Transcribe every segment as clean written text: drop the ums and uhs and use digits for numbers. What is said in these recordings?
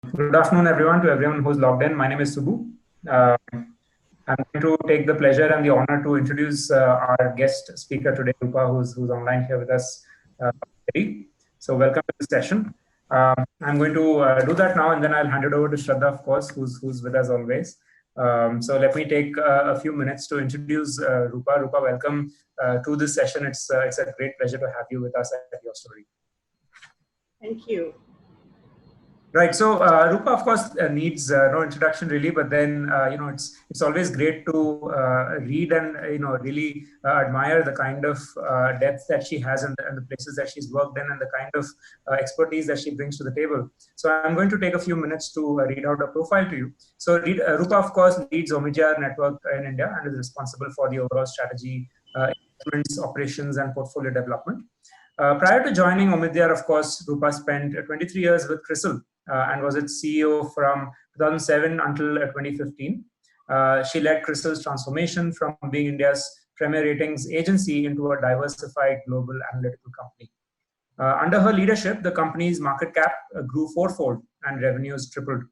Good afternoon, everyone, to everyone who's logged in. My name is Subbu. Uh, I'm going to take the pleasure and the honor to introduce our guest speaker today, Roopa, who's online here with us. Uh, so, welcome to the session. I'm going to do that now, and then I'll hand it over to Shradha, of course, who's with us always. So, let me take a few minutes to introduce Roopa. Roopa, welcome to this session. It's a great pleasure to have you with us at YourStory. Thank you. Right. So Roopa, of course, needs no introduction really, but then it's always great to read and really admire the kind of depth that she has and the places that she's worked in and the kind of expertise that she brings to the table. So I'm going to take a few minutes to read out a profile to you. So Roopa, of course, leads Omidyar network in India and is responsible for the overall strategy, investments, operations, and portfolio development. Prior to joining Omidyar, of course, Roopa spent 23 years with CRISIL and was its CEO from 2007 until 2015. She led CRISIL's transformation from being India's premier ratings agency into a diversified global analytical company. Under her leadership, the company's market cap grew fourfold and revenues tripled.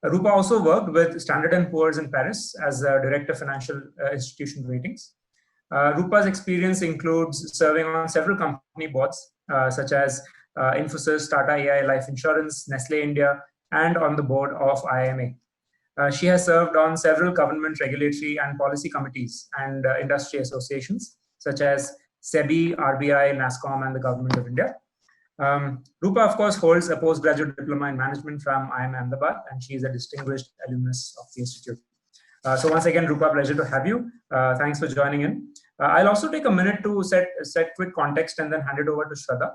Roopa also worked with Standard & Poor's in Paris as a Director of Financial Institution Ratings. Roopa's experience includes serving on several company boards, such as Infosys, Tata AI Life Insurance, Nestle India, and on the board of IMA. She has served on several government regulatory and policy committees and industry associations, such as SEBI, RBI, NASSCOM, and the Government of India. Roopa, of course, holds a postgraduate diploma in management from IMA Ahmedabad, and she is a distinguished alumnus of the institute. So once again, Roopa, pleasure to have you. Thanks for joining in. I'll also take a minute to set quick context and then hand it over to Shradha.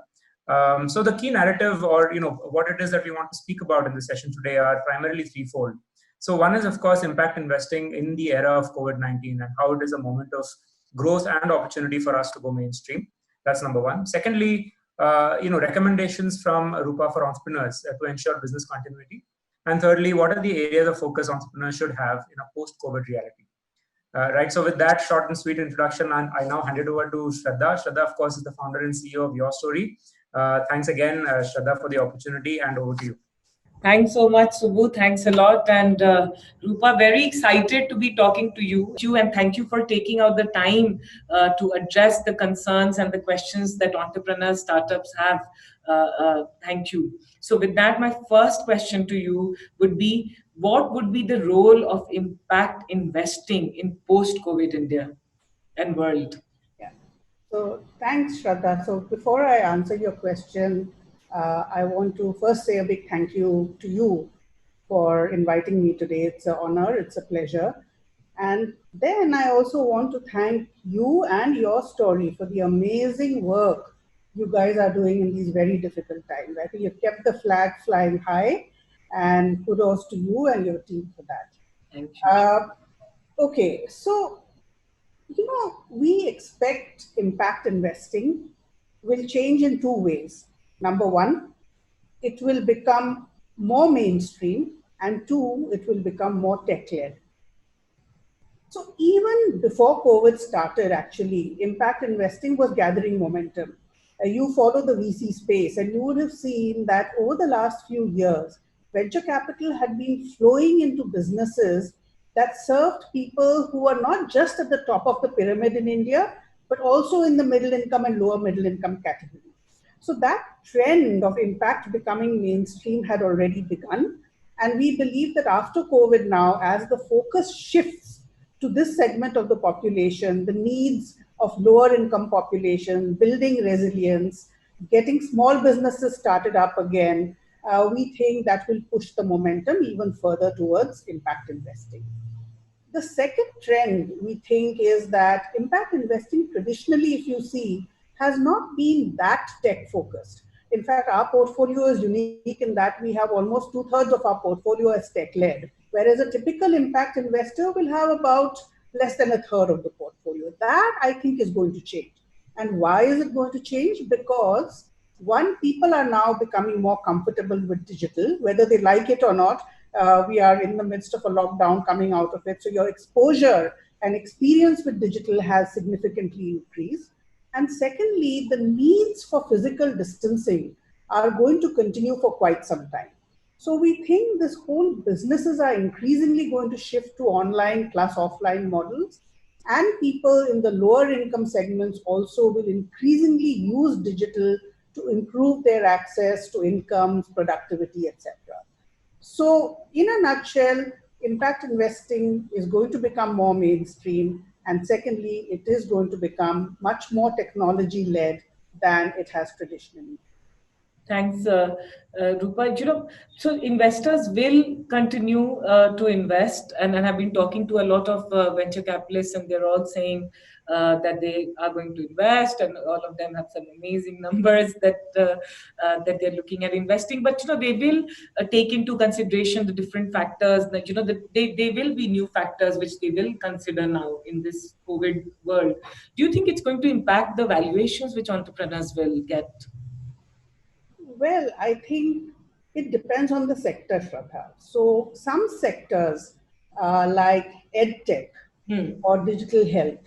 So the key narrative, or what it is that we want to speak about in this session today, are primarily threefold. So one is, of course, impact investing in the era of COVID-19 and how it is a moment of growth and opportunity for us to go mainstream. That's number one. Secondly, recommendations from Roopa for entrepreneurs to ensure business continuity. And thirdly, what are the areas of focus entrepreneurs should have in a post-COVID reality? Right. So with that short and sweet introduction, I now hand it over to Shradha. Shradha, of course, is the founder and CEO of YourStory. Thanks again, Shradha, for the opportunity, and over to you. Thanks so much, Subbu. Thanks a lot. And Roopa, very excited to be talking to you. And thank you for taking out the time to address the concerns and the questions that entrepreneurs, startups have. Thank you. So with that, my first question to you would be, what would be the role of impact investing in post-COVID India and world? Yeah. So thanks, Shradha. So before I answer your question, I want to first say a big thank you to you for inviting me today. It's an honor, it's a pleasure. And then I also want to thank you and YourStory for the amazing work you guys are doing in these very difficult times. I think you've kept the flag flying high, and kudos to you and your team for that. Thank you. Okay, so we expect impact investing will change in two ways. Number one, it will become more mainstream, and two, it will become more tech-led. So even before COVID started, actually, impact investing was gathering momentum. You follow the VC space, and you would have seen that over the last few years, venture capital had been flowing into businesses that served people who are not just at the top of the pyramid in India, but also in the middle income and lower middle income category. So that trend of impact becoming mainstream had already begun. And we believe that after COVID now, as the focus shifts to this segment of the population, the needs of lower income population, building resilience, getting small businesses started up again, we think that will push the momentum even further towards impact investing. The second trend we think is that impact investing traditionally, if you see, has not been that tech focused. In fact, our portfolio is unique in that we have almost 2/3 of our portfolio as tech led, whereas a typical impact investor will have about less than 1/3 of the portfolio. That I think is going to change. And why is it going to change? Because one, people are now becoming more comfortable with digital, whether they like it or not. We are in the midst of a lockdown, coming out of it. So your exposure and experience with digital has significantly increased. And secondly, the needs for physical distancing are going to continue for quite some time. So we think this whole businesses are increasingly going to shift to online plus offline models, and people in the lower income segments also will increasingly use digital to improve their access to incomes, productivity, etc. So, in a nutshell, impact investing is going to become more mainstream. And secondly, it is going to become much more technology led than it has traditionally. Thanks, Roopa. So investors will continue to invest, and I've been talking to a lot of venture capitalists, and they're all saying that they are going to invest, and all of them have some amazing numbers that they're looking at investing. But they will take into consideration the different factors. That they will be new factors which they will consider now in this COVID world. Do you think it's going to impact the valuations which entrepreneurs will get? Well, I think it depends on the sector, Shraddha. So, some sectors like edtech or digital health,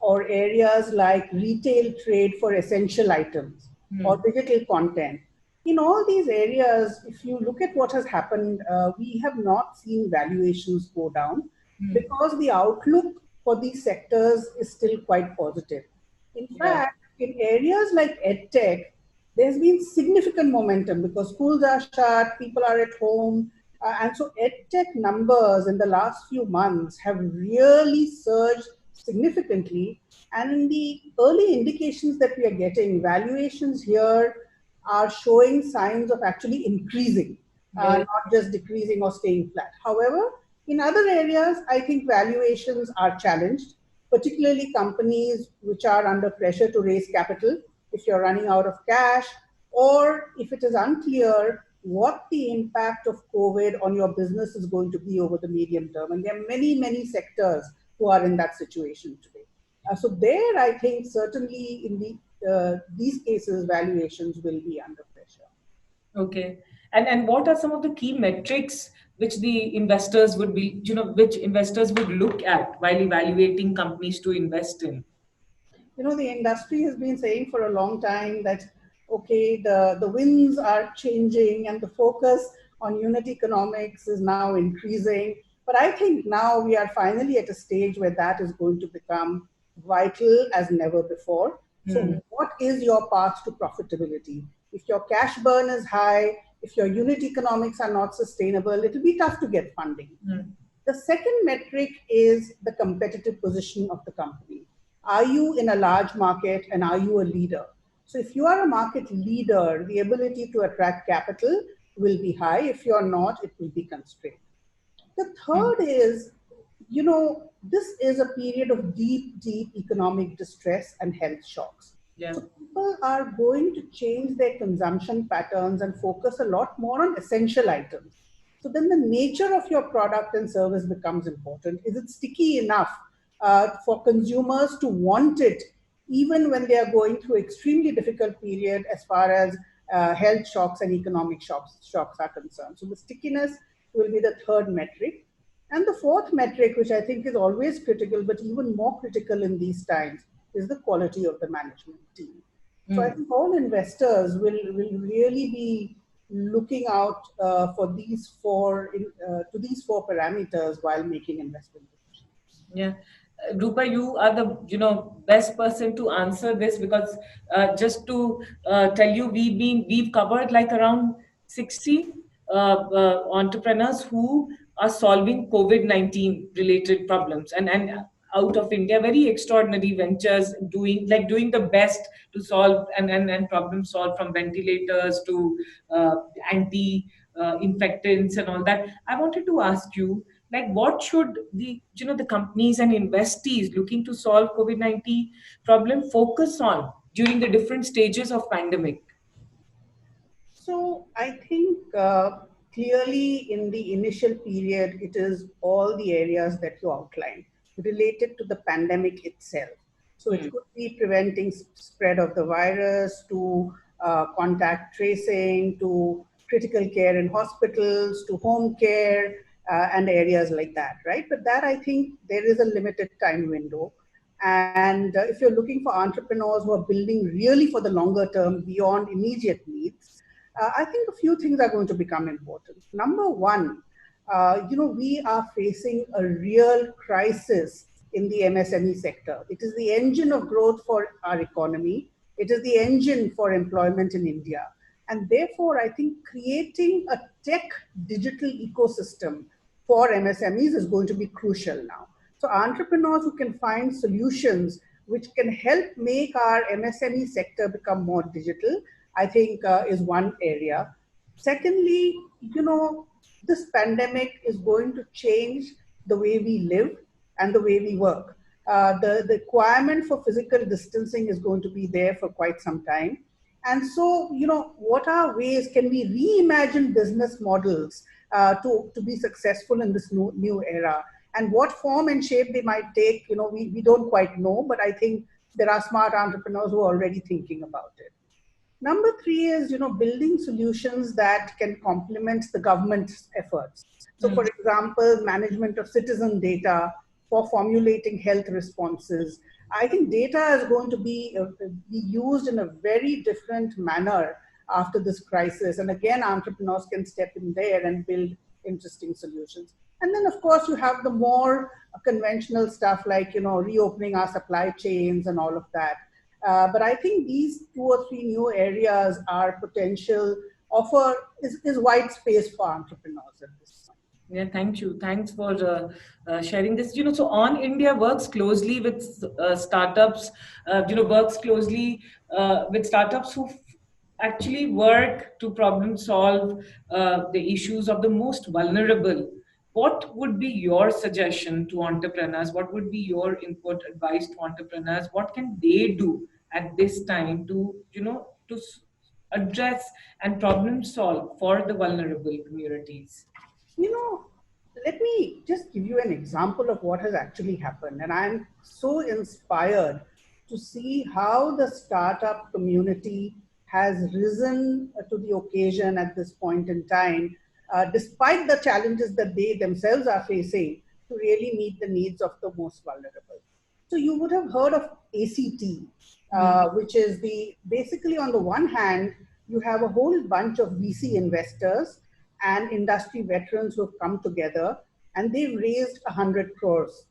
or areas like retail trade for essential items or digital content. In all these areas, if you look at what has happened, we have not seen valuations go down because the outlook for these sectors is still quite positive. In fact, in areas like edtech, there's been significant momentum because schools are shut, people are at home, and so edtech numbers in the last few months have really surged significantly. And in the early indications that we are getting, valuations here are showing signs of actually increasing, not just decreasing or staying flat. However, in other areas, I think valuations are challenged, particularly companies which are under pressure to raise capital if you're running out of cash, or if it is unclear what the impact of COVID on your business is going to be over the medium term. And there are many, many sectors who are in that situation today. So there, I think certainly in these cases, valuations will be under pressure. Okay. And what are some of the key metrics which the investors would be, which investors would look at while evaluating companies to invest in? The industry has been saying for a long time that, okay, the winds are changing and the focus on unit economics is now increasing. But I think now we are finally at a stage where that is going to become vital as never before. So what is your path to profitability? If your cash burn is high, if your unit economics are not sustainable, it will be tough to get funding. The second metric is the competitive position of the company. Are you in a large market and are you a leader? So if you are a market leader, the ability to attract capital will be high. If you're not, it will be constrained. The third is, this is a period of deep, deep economic distress and health shocks. Yeah. So people are going to change their consumption patterns and focus a lot more on essential items. So then the nature of your product and service becomes important. Is it sticky enough for consumers to want it, even when they are going through extremely difficult period as far as health shocks and economic shocks are concerned? So the stickiness will be the third metric. And the fourth metric, which I think is always critical, but even more critical in these times, is the quality of the management team. So I think all investors will really be looking out for these four parameters while making investment decisions. Yeah. Roopa, you are the best person to answer this, because just to tell you, we've covered like around 60 entrepreneurs who are solving COVID-19 related problems, and out of India, very extraordinary ventures doing the best to solve and problem solve, from ventilators to anti infectants and all that. I wanted to ask you, like, what should the companies and investees looking to solve COVID-19 problem focus on during the different stages of pandemic? So I think clearly in the initial period, it is all the areas that you outlined related to the pandemic itself. So it could be preventing spread of the virus, to contact tracing, to critical care in hospitals, to home care, and areas like that, right? But that, I think there is a limited time window. And if you're looking for entrepreneurs who are building really for the longer term beyond immediate needs, I think a few things are going to become important. Number one, we are facing a real crisis in the MSME sector. It is the engine of growth for our economy. It is the engine for employment in India. And therefore, I think creating a tech digital ecosystem for MSMEs is going to be crucial now. So entrepreneurs who can find solutions which can help make our MSME sector become more digital, I think is one area. Secondly, this pandemic is going to change the way we live and the way we work. The requirement for physical distancing is going to be there for quite some time. And so, what are ways can we reimagine business models to be successful in this new era? And what form and shape they might take, we don't quite know, but I think there are smart entrepreneurs who are already thinking about it. Number three is, building solutions that can complement the government's efforts. So, for example, management of citizen data for formulating health responses. I think data is going to be used in a very different manner after this crisis. And again, entrepreneurs can step in there and build interesting solutions. And then, of course, you have the more conventional stuff like, reopening our supply chains and all of that. But I think these 2 or 3 new areas are potential is wide space for entrepreneurs at this point. Yeah, thank you. Thanks for sharing this. So On India works closely with startups. Works closely with startups who actually work to problem solve the issues of the most vulnerable. What would be your suggestion to entrepreneurs? What would be your input, advice to entrepreneurs? What can they do at this time to address and problem solve for the vulnerable communities? Let me just give you an example of what has actually happened. And I'm so inspired to see how the startup community has risen to the occasion at this point in time, despite the challenges that they themselves are facing to really meet the needs of the most vulnerable. So you would have heard of ACT, which is basically on the one hand, you have a whole bunch of VC investors and industry veterans who have come together and they've raised 100 crores.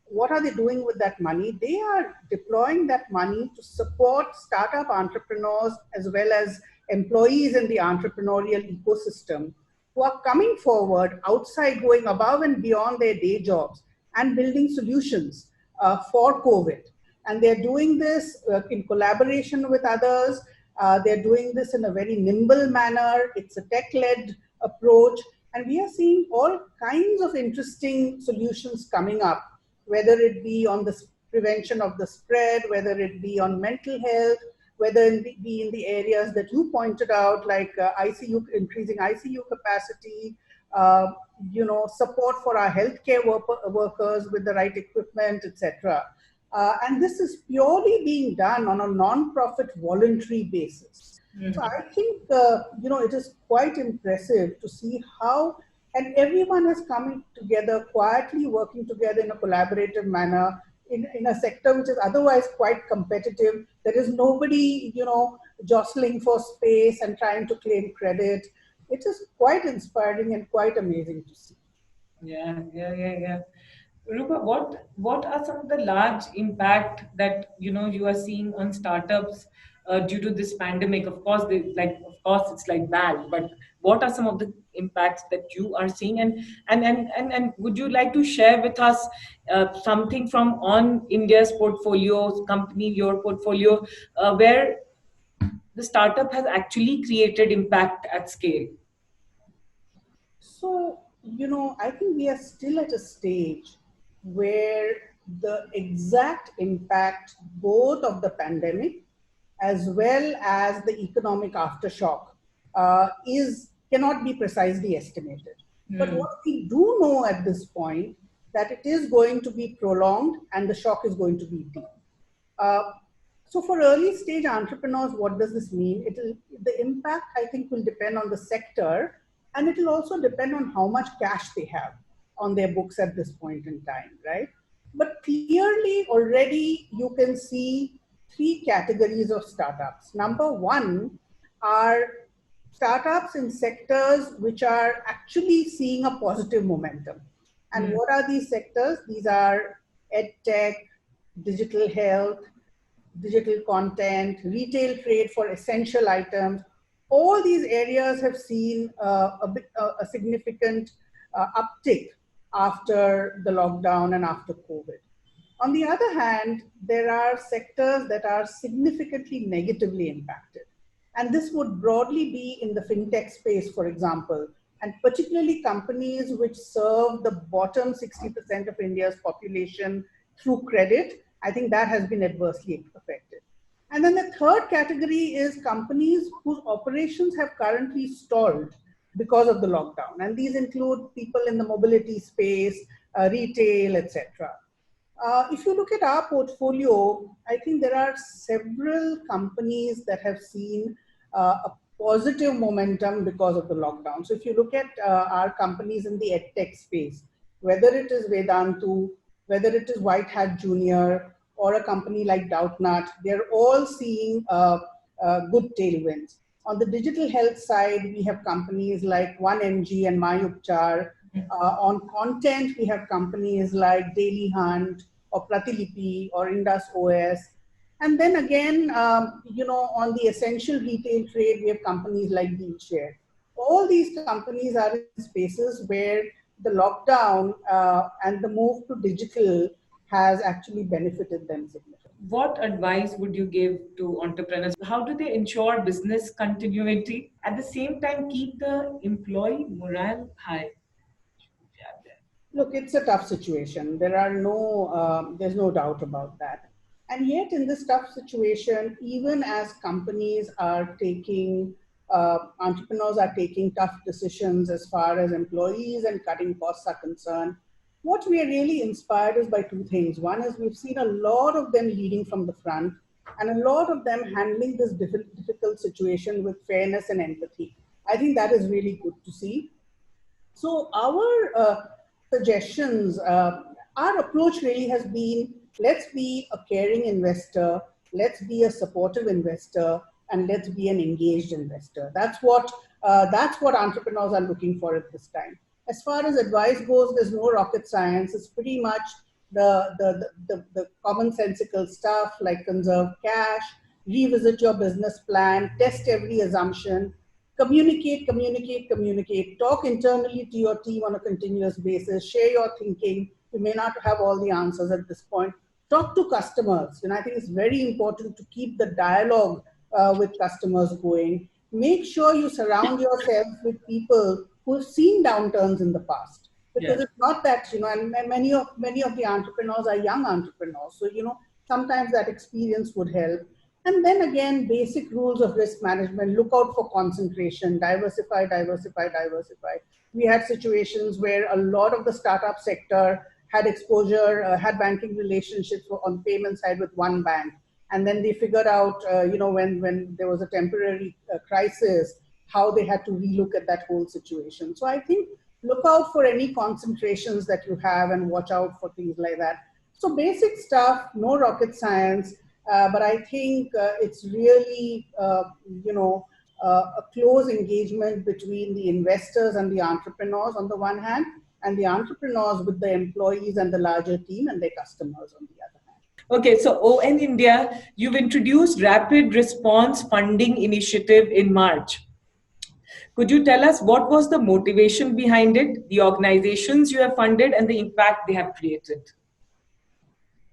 What are they doing with that money? They are deploying that money to support startup entrepreneurs as well as employees in the entrepreneurial ecosystem who are coming forward outside, going above and beyond their day jobs and building solutions for COVID. And they're doing this in collaboration with others. They're doing this in a very nimble manner. It's a tech-led approach. And we are seeing all kinds of interesting solutions coming up, whether it be on the prevention of the spread, whether it be on mental health, whether it be in the areas that you pointed out, like ICU, increasing ICU capacity, support for our healthcare workers with the right equipment, etc. And this is purely being done on a non-profit voluntary basis. So I think, it is quite impressive to see how, and everyone is coming together, quietly working together in a collaborative manner in a sector which is otherwise quite competitive. There is nobody, jostling for space and trying to claim credit. It is quite inspiring and quite amazing to see. Yeah. Roopa, what are some of the large impact that you are seeing on startups due to this pandemic? Of course, it's like bad, but what are some of the impacts that you are seeing? And would you like to share with us something from On India's portfolio company, your portfolio, where the startup has actually created impact at scale? So, I think we are still at a stage where the exact impact both of the pandemic as well as the economic aftershock cannot be precisely estimated. But what we do know at this point, that it is going to be prolonged and the shock is going to be deep. So for early stage entrepreneurs, what does this mean? The impact, I think, will depend on the sector, and it will also depend on how much cash they have on their books at this point in time, right? But clearly already you can see 3 categories of startups. Number one are startups in sectors which are actually seeing a positive momentum. And what are these sectors? These are EdTech, digital health, digital content, retail trade for essential items. All these areas have seen a significant uptick after the lockdown and after COVID. On the other hand, there are sectors that are significantly negatively impacted. And this would broadly be in the fintech space, for example, and particularly companies which serve the bottom 60% of India's population through credit. I think that has been adversely affected. And then the third category is companies whose operations have currently stalled because of the lockdown. And these include people in the mobility space, retail, etc. If you look at our portfolio, I think there are several companies that have seen a positive momentum because of the lockdown. So if you look at our companies in the EdTech space, whether it is Vedantu, whether it is White Hat Junior, or a company like Doubtnut, they're all seeing good tailwinds. On the digital health side, we have companies like 1mg and MyUpchar. On content, we have companies like Daily Hunt or Pratilipi or Indus OS. And then again, on the essential retail trade, we have companies like DealShare. All these companies are in spaces where the lockdown and the move to digital has actually benefited them significantly. What advice would you give to entrepreneurs? How do they ensure business continuity, at the same time keep the employee morale high? Look, it's a tough situation. There's no doubt about that. And yet in this tough situation, even as companies are taking, entrepreneurs are taking tough decisions as far as employees and cutting costs are concerned, what we are really inspired is by two things. One is we've seen a lot of them leading from the front and a lot of them handling this difficult situation with fairness and empathy. I think that is really good to see. So our suggestions, our approach really has been, let's be a caring investor, let's be a supportive investor, and let's be an engaged investor. That's what entrepreneurs are looking for at this time. As far as advice goes, there's no rocket science. It's pretty much the commonsensical stuff like conserve cash, revisit your business plan, test every assumption, communicate, talk internally to your team on a continuous basis, share your thinking. You may not have all the answers at this point. Talk to customers. And I think it's very important to keep the dialogue with customers going. Make sure you surround yourself with people who have seen downturns in the past. Because it's not that, and many of the entrepreneurs are young entrepreneurs. So, sometimes that experience would help. And then again, basic rules of risk management, look out for concentration, diversify. We had situations where a lot of the startup sector had exposure, had banking relationships on the payment side with one bank. And then they figured out, when there was a temporary crisis, how they had to relook at that whole situation. So I think look out for any concentrations that you have and watch out for things like that. So basic stuff, no rocket science, but I think it's really, a close engagement between the investors and the entrepreneurs on the one hand, and the entrepreneurs with the employees and the larger team and their customers on the other hand. Okay, so ON India, you've introduced Rapid Response Funding Initiative in March. Could you tell us what was the motivation behind it, the organizations you have funded, and the impact they have created?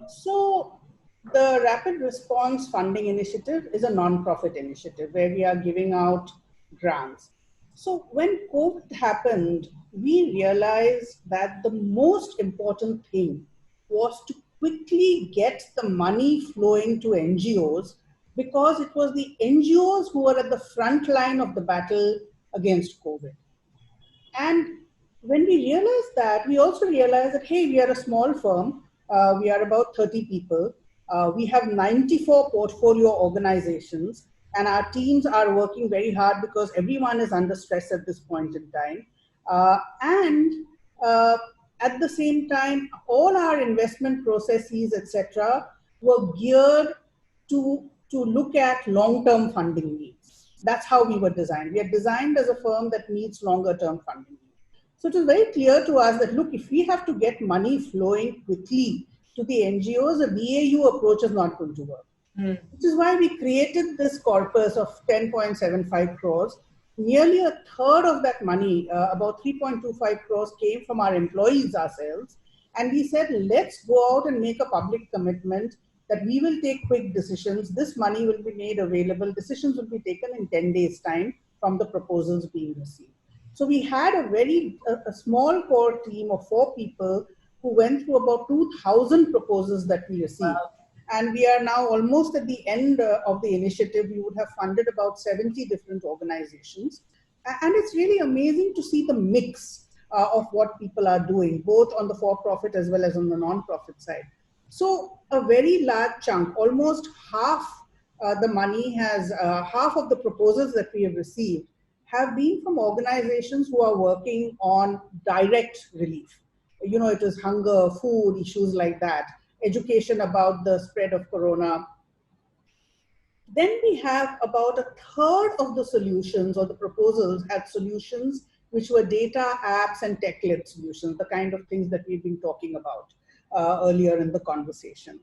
So the Rapid Response Funding Initiative is a non-profit initiative where we are giving out grants. So when COVID happened, we realized that the most important thing was to quickly get the money flowing to NGOs, because it was the NGOs who were at the front line of the battle against COVID. And when we realized that, we also realized that, hey, we are a small firm. We are about 30 people. We have 94 portfolio organizations, and our teams are working very hard because everyone is under stress at this point in time. At the same time, all our investment processes, etc., were geared to look at long-term funding needs. That's how we were designed. We are designed as a firm that needs longer term funding. So it was very clear to us that, look, if we have to get money flowing quickly to the NGOs, a BAU approach is not going to work. Which is why we created this corpus of 10.75 crores. Nearly a third of that money, about 3.25 crores, came from our employees ourselves. And we said, let's go out and make a public commitment that we will take quick decisions. This money will be made available. Decisions will be taken in 10 days' time from the proposals being received. So we had a small core team of 4 people who went through about 2,000 proposals that we received. Wow. And we are now almost at the end of the initiative. We would have funded about 70 different organizations. And it's really amazing to see the mix of what people are doing, both on the for-profit as well as on the non-profit side. So a very large chunk, almost half the money has, half of the proposals that we have received have been from organizations who are working on direct relief. You know, it is hunger, food, issues like that, education about the spread of corona. Then we have about a third of the solutions or the proposals had solutions which were data, apps, and tech-led solutions, the kind of things that we've been talking about earlier in the conversation.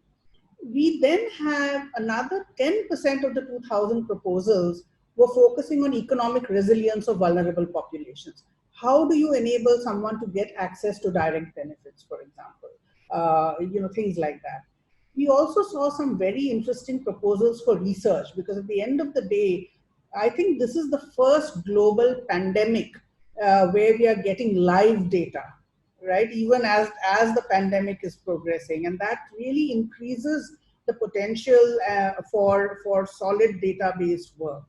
We then have another 10% of the 2,000 proposals were focusing on economic resilience of vulnerable populations. How do you enable someone to get access to direct benefits, for example? You know, things like that. We also saw some very interesting proposals for research, because at the end of the day, I think this is the first global pandemic where we are getting live data, right? Even as the pandemic is progressing, and that really increases the potential for solid data-based work.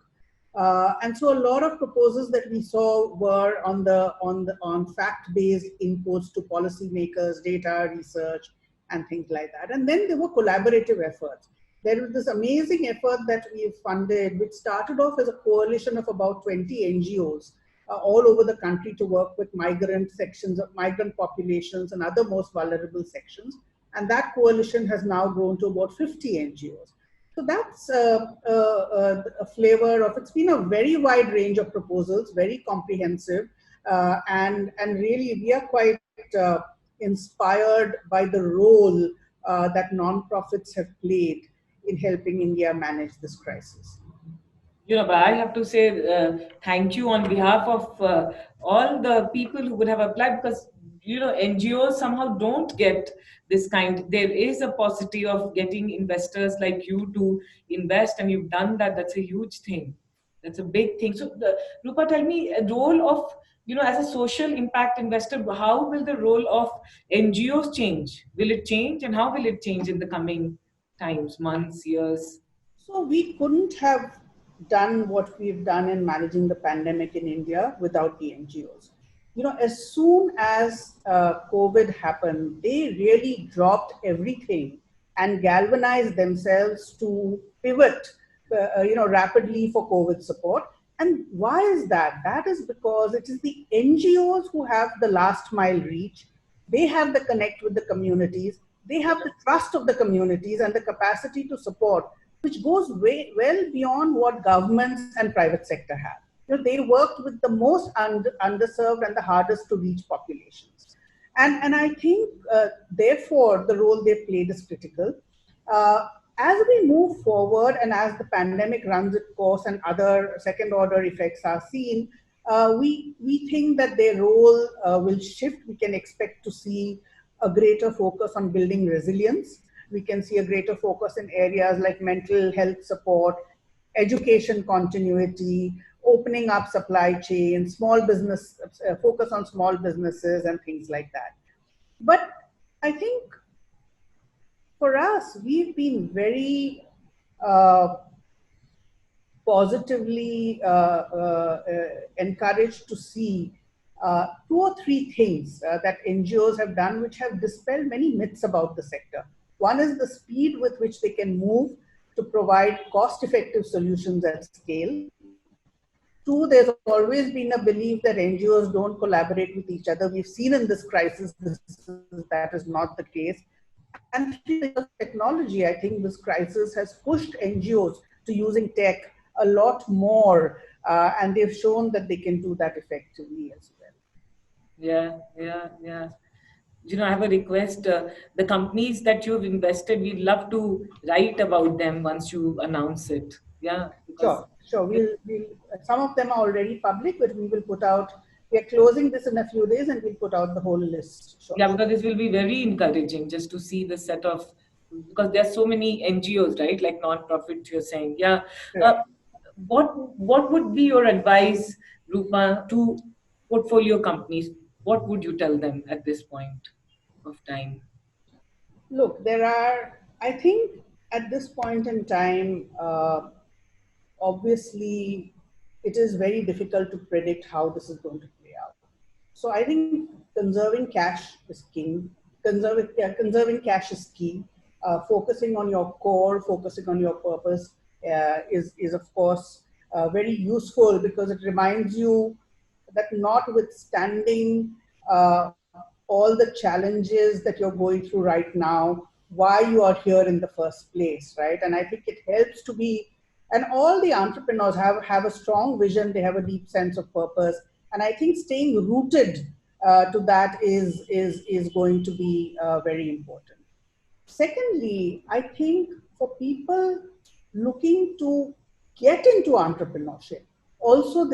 And so a lot of proposals that we saw were on fact-based inputs to policymakers, data research, and things like that. And then there were collaborative efforts. There was this amazing effort that we funded, which started off as a coalition of about 20 NGOs all over the country to work with migrant sections of migrant populations and other most vulnerable sections. And that coalition has now grown to about 50 NGOs. So that's a flavor of, it's been a very wide range of proposals, very comprehensive, and really we are quite inspired by the role that nonprofits have played in helping India manage this crisis. You know, but I have to say thank you on behalf of all the people who would have applied, because, you know, NGOs somehow don't get this kind. There is a paucity of getting investors like you to invest, and you've done that. That's a huge thing. That's a big thing. So, Roopa, tell me, a role of, you know, as a social impact investor, how will the role of NGOs change? Will it change, and how will it change in the coming times, months, years? So we couldn't have done what we've done in managing the pandemic in India without the NGOs. You know, as soon as COVID happened, they really dropped everything and galvanized themselves to pivot, rapidly for COVID support. And why is that? That is because it is the NGOs who have the last mile reach. They have the connect with the communities. They have the trust of the communities and the capacity to support, which goes well beyond what governments and private sector have. You know, they worked with the most underserved and the hardest to reach populations. And I think, therefore, the role they played is critical. As we move forward and as the pandemic runs its course and other second-order effects are seen, we think that their role will shift. We can expect to see a greater focus on building resilience. We can see a greater focus in areas like mental health support, education continuity, opening up supply chain, small business, focus on small businesses and things like that. But I think for us, we've been very positively encouraged to see 2 or 3 things that NGOs have done which have dispelled many myths about the sector. One is the speed with which they can move to provide cost-effective solutions at scale. 2, there's always been a belief that NGOs don't collaborate with each other. We've seen in this crisis that is not the case. And 3, technology. I think this crisis has pushed NGOs to using tech a lot more, and they've shown that they can do that effectively as well. Yeah. I have a request. The companies that you've invested, we'd love to write about them once you announce it. Yeah, because Sure. We'll some of them are already public, but we will put out. We are closing this in a few days, and we'll put out the whole list. Sure. yeah, because this will be very encouraging just to see the set of, because there are so many NGOs, right? Like non-profit, you're saying. Yeah. Uh, what would be your advice, Roopa, to portfolio companies? What would you tell them at this point of time? Look, I think at this point in time, obviously, it is very difficult to predict how this is going to play out. So I think conserving cash is king. Conserving cash is key. Focusing on your core, focusing on your purpose is of course very useful, because it reminds you that notwithstanding all the challenges that you're going through right now, why you are here in the first place, right? And I think it helps to be, and all the entrepreneurs have a strong vision, they have a deep sense of purpose. And I think staying rooted to that is going to be very important. Secondly, I think for people looking to get into entrepreneurship, also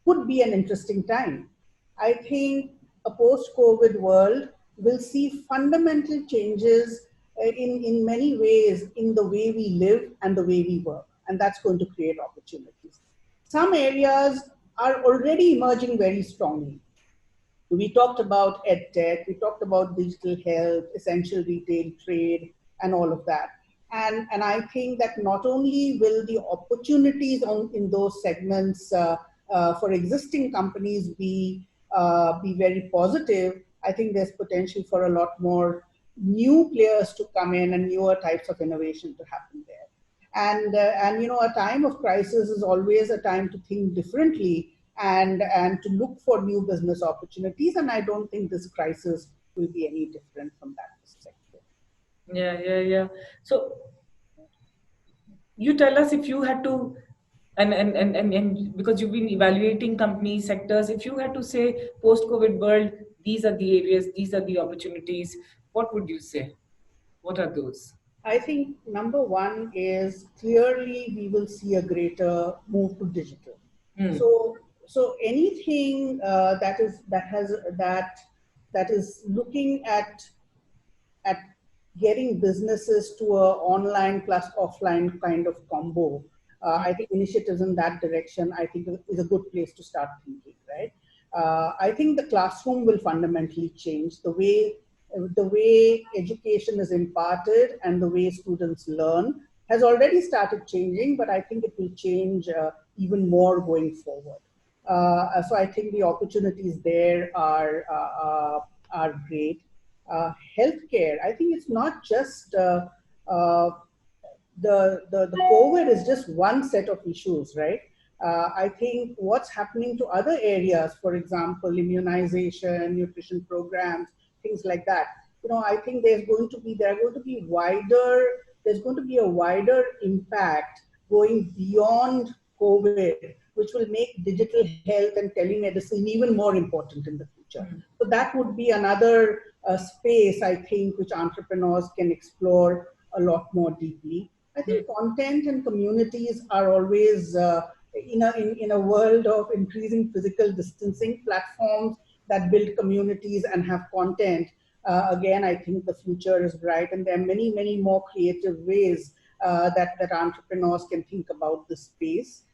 could be an interesting time. I think a post-COVID world will see fundamental changes in many ways in the way we live and the way we work, and that's going to create opportunities. Some areas are already emerging very strongly. We talked about EdTech, we talked about digital health, essential retail trade, and all of that. And I think that not only will the opportunities in those segments for existing companies be very positive, I think there's potential for a lot more new players to come in and newer types of innovation to happen there. And a time of crisis is always a time to think differently and to look for new business opportunities. And I don't think this crisis will be any different from that perspective. Yeah. So you tell us, if you had to, and because you've been evaluating company sectors, if you had to say post-COVID world, these are the areas, these are the opportunities, what would you say? What are those? I think number one is clearly we will see a greater move to digital. So anything that is looking at getting businesses to a online plus offline kind of combo, I think initiatives in that direction, I think is a good place to start thinking, right? I think the classroom will fundamentally change. The way education is imparted and the way students learn has already started changing, but I think it will change even more going forward. So I think the opportunities there are great. Healthcare, I think it's not just the COVID is just one set of issues, right? I think what's happening to other areas, for example, immunization, nutrition programs, things like that. I think there's going to be a wider impact going beyond COVID, which will make digital health and telemedicine even more important in the future. So that would be another space, I think, which entrepreneurs can explore a lot more deeply. I think content and communities are always, in a world of increasing physical distancing, platforms that build communities and have content. Again, I think the future is bright, and there are many, many more creative ways that entrepreneurs can think about this space.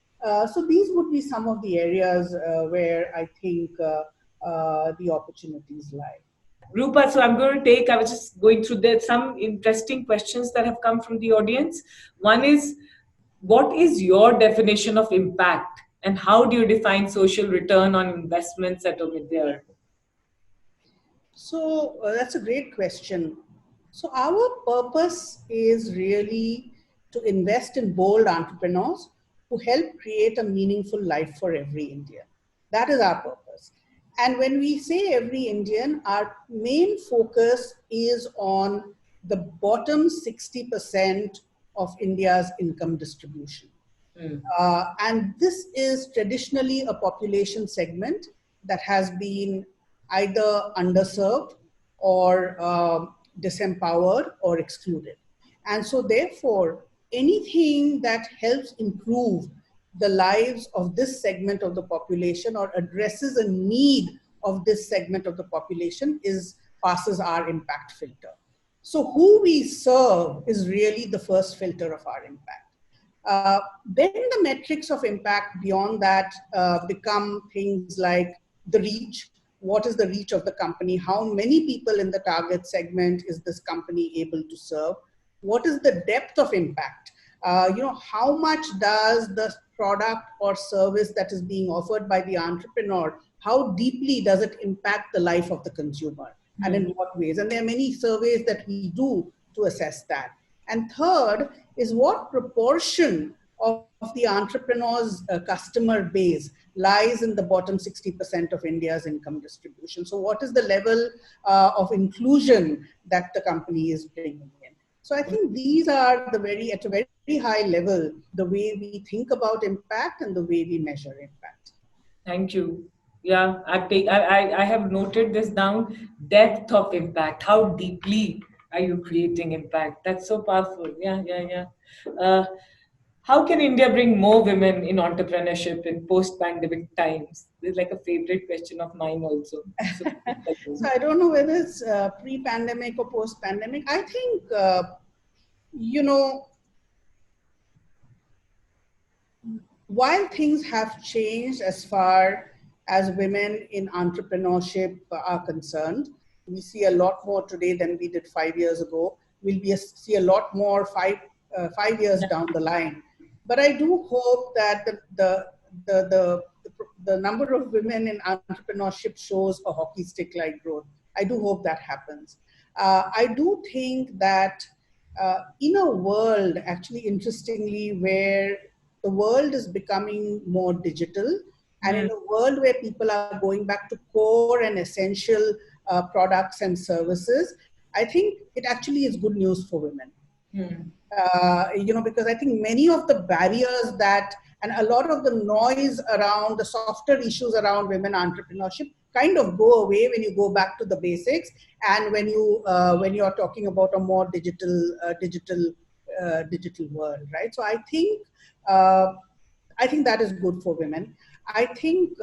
So these would be some of the areas where I think the opportunities lie. Roopa, so I was just going through some interesting questions that have come from the audience. One is, what is your definition of impact, and how do you define social return on investments at Omidyar? So that's a great question. So our purpose is really to invest in bold entrepreneurs who help create a meaningful life for every Indian. That is our purpose. And when we say every Indian, our main focus is on the bottom 60% of India's income distribution. And this is traditionally a population segment that has been either underserved or disempowered or excluded. And so therefore, anything that helps improve the lives of this segment of the population or addresses a need of this segment of the population passes our impact filter. So who we serve is really the first filter of our impact. Then the metrics of impact beyond that become things like the reach. What is the reach of the company? How many people in the target segment is this company able to serve? What is the depth of impact? How much does the product or service that is being offered by the entrepreneur, how deeply does it impact the life of the consumer? And in what ways? And there are many surveys that we do to assess that. And third is what proportion of the entrepreneur's customer base lies in the bottom 60% of India's income distribution. So what is the level of inclusion that the company is bringing in? So I think these are at a very high level, the way we think about impact and the way we measure impact. Thank you. Yeah, I have noted this down. Depth of impact. How deeply are you creating impact? That's so powerful. Yeah. How can India bring more women in entrepreneurship in post-pandemic times? This is like a favorite question of mine also. So I don't know whether it's pre-pandemic or post-pandemic. I think, while things have changed as far as women in entrepreneurship are concerned, we see a lot more today than we did 5 years ago. We'll see a lot more 5 years down the line. But I do hope that the number of women in entrepreneurship shows a hockey stick-like growth. I do hope that happens. I do think that in a world, actually interestingly, where the world is becoming more digital, and in a world where people are going back to core and essential products and services, I think it actually is good news for women. Because I think many of the barriers and a lot of the noise around the softer issues around women entrepreneurship kind of go away when you go back to the basics and when you are talking about a more digital world, right? So I think that is good for women. I think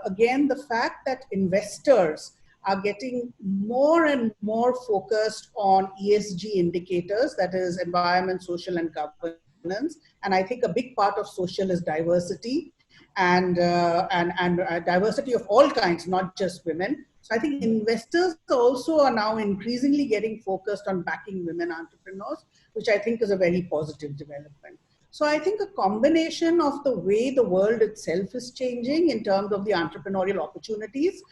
again the fact that investors are getting more and more focused on ESG indicators, that is environment, social, and governance. And I think a big part of social is diversity and diversity of all kinds, not just women. So I think investors also are now increasingly getting focused on backing women entrepreneurs, which I think is a very positive development. So I think a combination of the way the world itself is changing in terms of the entrepreneurial opportunities,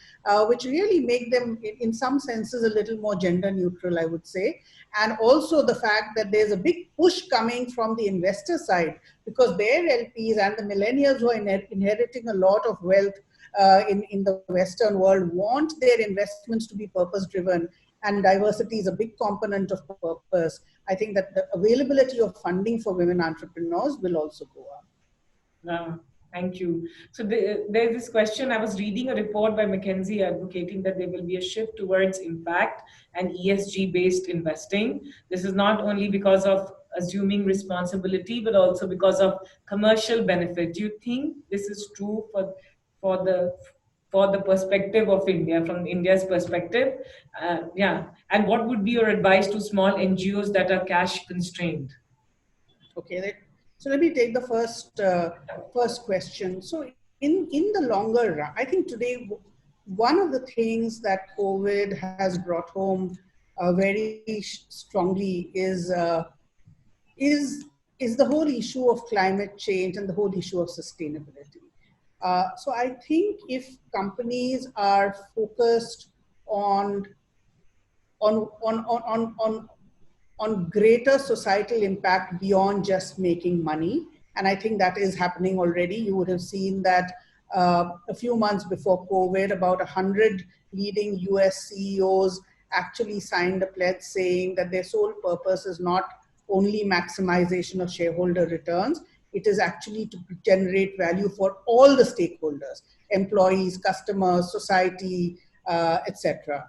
which really make them in some senses a little more gender neutral, I would say. And also the fact that there's a big push coming from the investor side because their LPs and the millennials who are inheriting a lot of wealth in the Western world want their investments to be purpose driven, and diversity is a big component of purpose. I think that the availability of funding for women entrepreneurs will also go up. Thank you. So there's this question. I was reading a report by McKinsey advocating that there will be a shift towards impact and ESG-based investing. This is not only because of assuming responsibility, but also because of commercial benefit. Do you think this is true for the perspective of India, from India's perspective? And what would be your advice to small NGOs that are cash constrained? Okay, so let me take the first question. So in the longer run, I think today, one of the things that COVID has brought home very strongly is the whole issue of climate change and the whole issue of sustainability. So I think if companies are focused on greater societal impact beyond just making money, and I think that is happening already. You would have seen that a few months before COVID, about 100 leading US CEOs actually signed a pledge saying that their sole purpose is not only maximization of shareholder returns, It is actually to generate value for all the stakeholders, employees, customers, society, etc.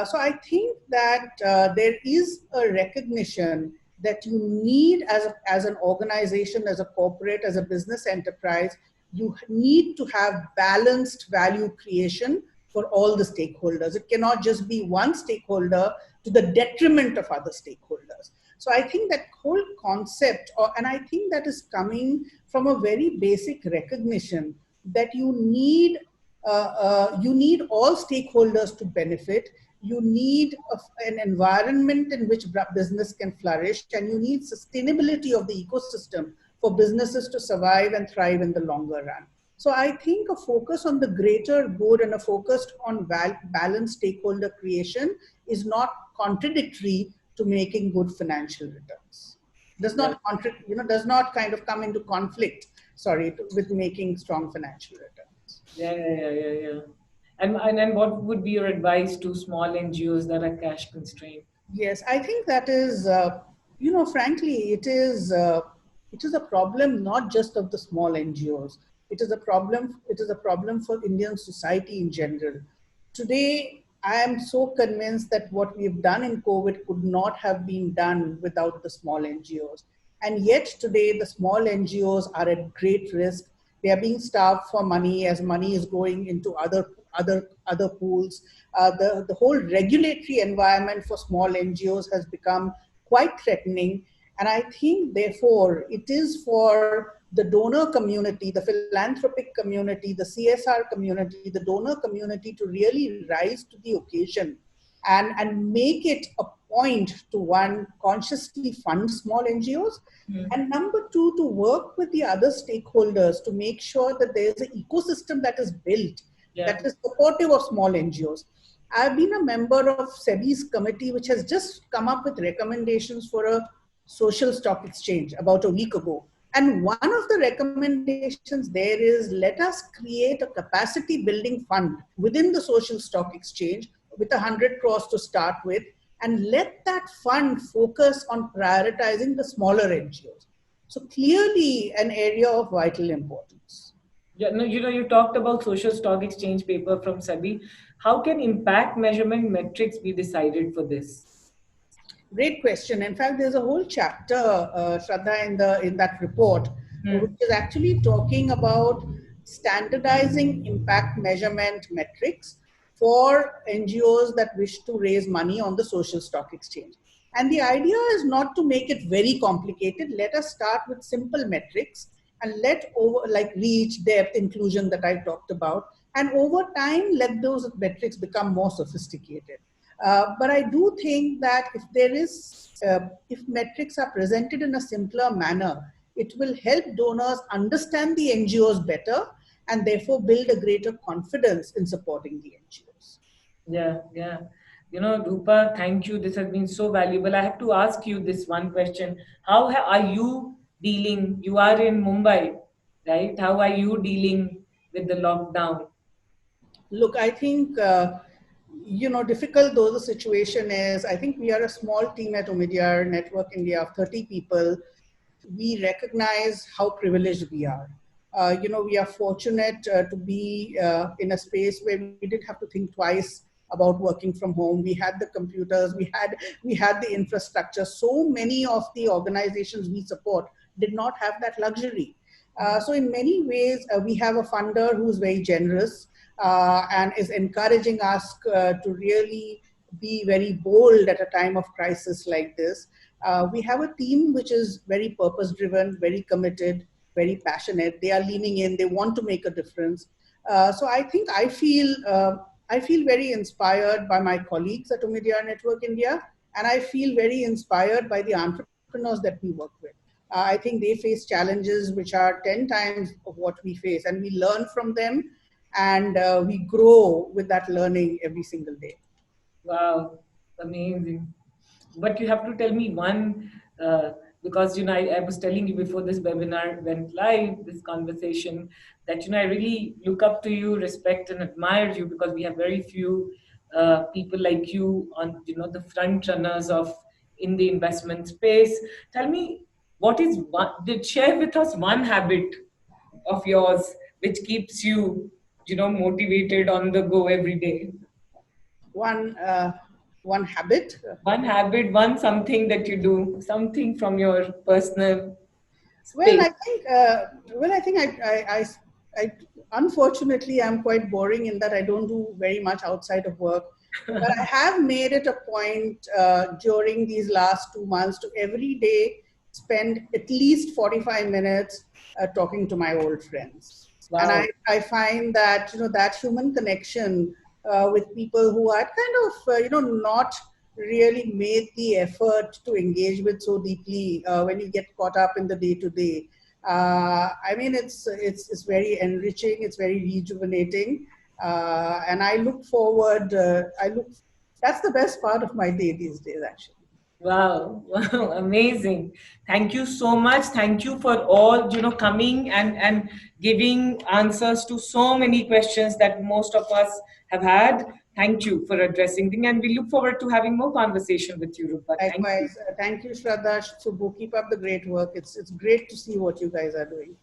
So I think that there is a recognition that you need as an organization, as a corporate, as a business enterprise, you need to have balanced value creation for all the stakeholders. It cannot just be one stakeholder to the detriment of other stakeholders. So I think that whole concept, and I think that is coming from a very basic recognition that you need all stakeholders to benefit. You need an environment in which business can flourish, and you need sustainability of the ecosystem for businesses to survive and thrive in the longer run. So I think a focus on the greater good and a focus on balanced stakeholder creation is not contradictory to making good financial returns. Does not does not kind of come into conflict, with making strong financial returns. Yeah. And what would be your advice to small NGOs that are cash constrained? Yes, I think that is, frankly, it is a problem not just of the small NGOs. It is a problem. It is a problem for Indian society in general. Today, I am so convinced that what we have done in COVID could not have been done without the small NGOs. And yet today, the small NGOs are at great risk. They are being starved for money as money is going into other pools. The whole regulatory environment for small NGOs has become quite threatening. And I think, therefore, it is for the donor community, the philanthropic community, the CSR community, the donor community to really rise to the occasion and make it a point to, one, consciously fund small NGOs, and number two, to work with the other stakeholders to make sure that there's an ecosystem that is built that is supportive of small NGOs. I've been a member of SEBI's committee, which has just come up with recommendations for a social stock exchange about a week ago. And one of the recommendations there is, let us create a capacity building fund within the social stock exchange with 100 crores to start with, and let that fund focus on prioritizing the smaller NGOs. So clearly an area of vital importance. Yeah, no, you talked about social stock exchange paper from SEBI. How can impact measurement metrics be decided for this? Great question. In fact, there's a whole chapter, Shradha, in that report, which is actually talking about standardizing impact measurement metrics for NGOs that wish to raise money on the social stock exchange. And the idea is not to make it very complicated. Let us start with simple metrics and like reach, depth, inclusion that I talked about. And over time, let those metrics become more sophisticated. But I do think that if metrics are presented in a simpler manner, it will help donors understand the NGOs better and therefore build a greater confidence in supporting the NGOs. Yeah. Roopa, thank you. This has been so valuable. I have to ask you this one question. How are you dealing? You are in Mumbai, right? How are you dealing with the lockdown? Look, I think, difficult though the situation is, I think we are a small team at Omidyar Network India of 30 people. We recognize how privileged we are. We are fortunate to be in a space where we didn't have to think twice about working from home. We had the computers, we had the infrastructure. So many of the organizations we support did not have that luxury. So in many ways, we have a funder who's very generous and is encouraging us to really be very bold at a time of crisis like this. We have a team which is very purpose-driven, very committed, very passionate. They are leaning in. They want to make a difference. So I think I feel very inspired by my colleagues at Omidyar Network India, and I feel very inspired by the entrepreneurs that we work with. I think they face challenges which are 10 times of what we face, and we learn from them, and we grow with that learning every single day. Wow, amazing. But you have to tell me one, because I was telling you before this webinar went live, this conversation, that I really look up to you, respect and admire you, because we have very few people like you on the front runners in the investment space. Tell me what is one, share with us one habit of yours which keeps you, motivated on the go every day. One one habit. One habit, one something that you do, something from your personal Well, space. I think I unfortunately, I'm quite boring in that I don't do very much outside of work. But I have made it a point during these last 2 months to every day spend at least 45 minutes talking to my old friends. And Wow. I find that, that human connection with people who are kind of, not really made the effort to engage with so deeply when you get caught up in the day to day. I mean, it's very enriching. It's very rejuvenating, and I look forward. That's the best part of my day these days, actually. Wow, wow, amazing. Thank you so much. Thank you for all, coming and giving answers to so many questions that most of us have had. Thank you for addressing them. And we look forward to having more conversation with you, Rupa. Thank you. Likewise, thank you, Shradha. Subbu, keep up the great work. It's great to see what you guys are doing.